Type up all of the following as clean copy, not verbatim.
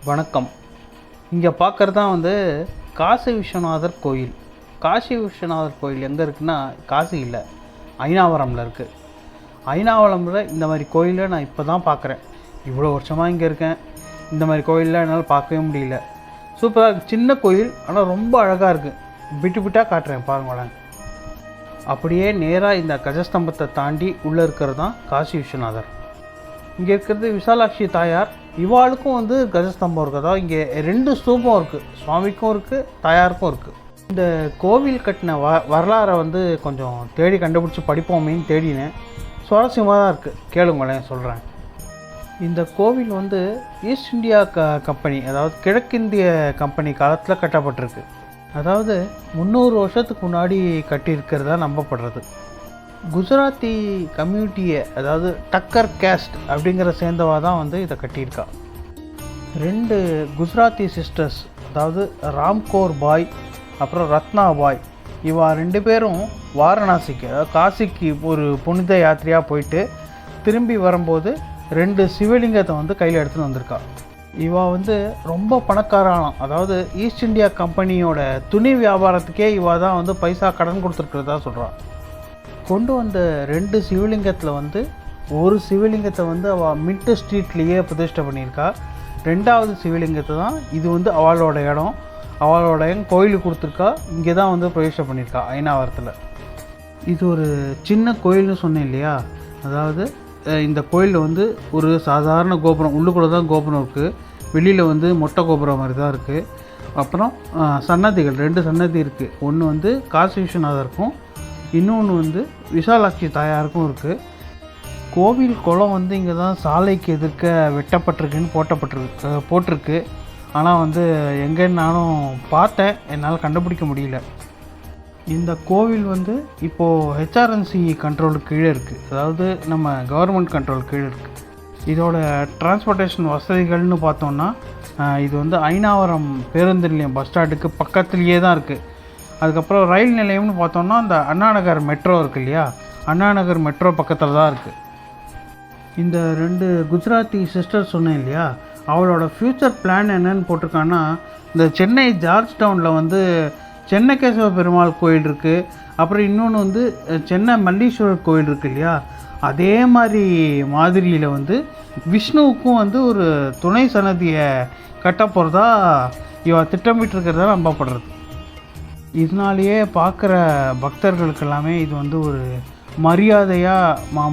வணக்கம். இங்கே பார்க்குறது தான் காசி விஸ்வநாதர் கோயில். காசி விஸ்வநாதர் கோயில் எங்கே இருக்குன்னா, காசி இல்லை, அய்னாவரமில் இருக்குது. அய்னாவரமில் இந்த மாதிரி கோயிலை நான் இப்போ தான் பார்க்குறேன். இவ்வளோ வருஷமாக இங்கே இருக்கேன், இந்த மாதிரி கோயிலெலாம் என்னால் பார்க்கவே முடியல. சூப்பராக சின்ன கோயில், ஆனால் ரொம்ப அழகாக இருக்குது. விட்டு விட்டாக காட்டுறேன் பாருங்களேன். அப்படியே நேராக இந்த கஜஸ்தம்பத்தை தாண்டி உள்ளே இருக்கிறது தான் காசி விஸ்வநாதர். இங்கே இருக்கிறது விசாலாட்சி தாயார். இவாளுக்கும் கஜஸ்தம்பம் இருக்குது. அதாவது இங்கே 2 ஸ்தூபம் இருக்குது, சுவாமிக்கும் இருக்குது, தாயாருக்கும் இருக்குது. இந்த கோவில் கட்டின வரலாறை கொஞ்சம் தேடி கண்டுபிடிச்சி படிப்போமேன்னு தேடினேன். சுவாரஸ்யமாக தான் இருக்குது, கேளுங்களேன் சொல்கிறேன். இந்த கோவில் ஈஸ்ட் இந்தியா கம்பெனி, அதாவது கிழக்கிந்திய கம்பெனி காலத்தில் கட்டப்பட்டிருக்கு. அதாவது 300 வருஷத்துக்கு முன்னாடி கட்டியிருக்கிறதா நம்பப்படுறது. குஜராத்தி கம்யூனிட்டியை, அதாவது டக்கர் கேஸ்ட் அப்படிங்கிற சேர்ந்தவா தான் இதை கட்டியிருக்கா. 2 குஜராத்தி சிஸ்டர்ஸ், அதாவது ராம்கோர் பாய் அப்புறம் ரத்னா பாய், இவா 2 பேரும் வாரணாசிக்கு, அதாவது காசிக்கு ஒரு புனித யாத்திரையாக போயிட்டு திரும்பி வரும்போது 2 சிவலிங்கத்தை கையில் எடுத்துகிட்டு வந்திருக்கா. இவா ரொம்ப பணக்காரானாம். அதாவது ஈஸ்ட் இந்தியா கம்பெனியோட துணி வியாபாரத்துக்கே இவா தான் பைசா கடன் கொடுத்துருக்கிறதா சொல்கிறான். கொண்டு வந்த 2 சிவலிங்கத்தில் ஒரு சிவலிங்கத்தை அவள் மின்ட் ஸ்ட்ரீட்லேயே பிரதிஷ்டை பண்ணியிருக்கா. 2வது சிவலிங்கத்தை தான் இது அவளோட இடம், அவளோட கோயிலுக்கு கொடுத்துருக்கா. இங்கே தான் பிரதிஷ்டை பண்ணியிருக்கா அய்னாவரத்தில். இது ஒரு சின்ன கோயில்னு சொன்னேன் இல்லையா. அதாவது இந்த கோயிலில் ஒரு சாதாரண கோபுரம், உள்ளுக்குள்ளே தான் கோபுரம் இருக்குது, வெளியில் மொட்டை கோபுரம் மாதிரி தான் இருக்குது. அப்புறம் சன்னதிகள் 2 சன்னதி இருக்குது. ஒன்று காசி விஸ்வநாதருக்கும், இன்னொன்று விசாலாட்சி தாயாருக்கும் இருக்குது. கோவில் குளம் இங்கே தான் சாலைக்கு எதிர்க்க வெட்டப்பட்டிருக்குன்னு போட்டிருக்கு. ஆனால் எங்கேன்னு நானும் பார்த்தேன், என்னால் கண்டுபிடிக்க முடியல. இந்த கோவில் இப்போது ஹெச்ஆர்என்சி கண்ட்ரோலுக்கு கீழே இருக்குது, அதாவது நம்ம கவர்மெண்ட் கண்ட்ரோல் கீழே இருக்குது. இதோட டிரான்ஸ்போர்ட்டேஷன் வசதிகள்னு பார்த்தோன்னா, இது அய்னாவரம் பேருந்து நிலையம் பஸ் ஸ்டாண்டுக்கு பக்கத்துலேயே தான் இருக்குது. அதுக்கப்புறம் ரயில் நிலையம்னு பார்த்தோன்னா அந்த அண்ணாநகர் மெட்ரோ இருக்குது இல்லையா, அண்ணாநகர் மெட்ரோ பக்கத்தில் தான் இருக்குது. இந்த 2 குஜராத்தி சிஸ்டர் சொன்னேன் இல்லையா, அவளோட ஃப்யூச்சர் பிளான் என்னன்னு போட்டிருக்கான்னா, இந்த சென்னை ஜார்ஜ் டவுனில் சென்னகேசவ பெருமாள் கோயில் இருக்குது. அப்புறம் இன்னொன்று சென்னை மல்லீஸ்வரர் கோயில் இருக்குது இல்லையா, அதே மாதிரியில் விஷ்ணுவுக்கும் ஒரு துணை சன்னதியை கட்ட போகிறதா இவ திட்டமிட்டிருக்கிறதா நம்பப்படுறது. இதனாலேயே பார்க்குற பக்தர்களுக்கு எல்லாமே இது ஒரு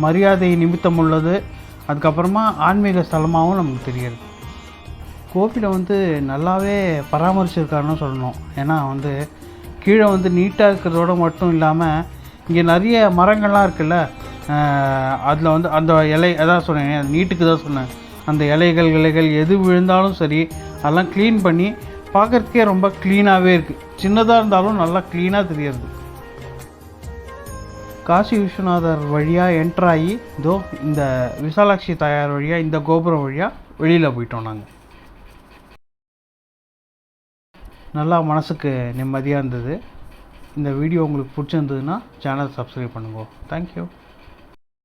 மரியாதை நிமித்தம் உள்ளது. அதுக்கப்புறமா ஆன்மீக ஸ்தலமாகவும் நமக்கு தெரியுது. கோவிலை நல்லாவே பராமரிச்சிருக்காருன்னு சொல்லணும். ஏன்னா கீழே நீட்டாக இருக்கிறதோடு மட்டும் இல்லாமல் இங்கே நிறைய மரங்கள்லாம் இருக்குல்ல, அதில் அந்த இலை, அதான் சொன்னேன், நீட்டுக்கு தான் சொன்னேன், அந்த இலைகள் எது விழுந்தாலும் சரி அதெல்லாம் க்ளீன் பண்ணி பார்க்குறதுக்கே ரொம்ப க்ளீனாகவே இருக்குது. சின்னதாக இருந்தாலும் நல்லா க்ளீனாக தெரியுது. காசி விஸ்வநாதர் வழியாக என்ட்ராகி இதோ இந்த விசாலாட்சி தாயார் வழியாக இந்த கோபுரம் வழியாக வெளியில் போயிட்டோம் நாங்கள். நல்லா மனசுக்கு நிம்மதியாக இருந்தது. இந்த வீடியோ உங்களுக்கு பிடிச்சிருந்ததுன்னா சேனல் சப்ஸ்கிரைப் பண்ணுங்க. தேங்க்யூ.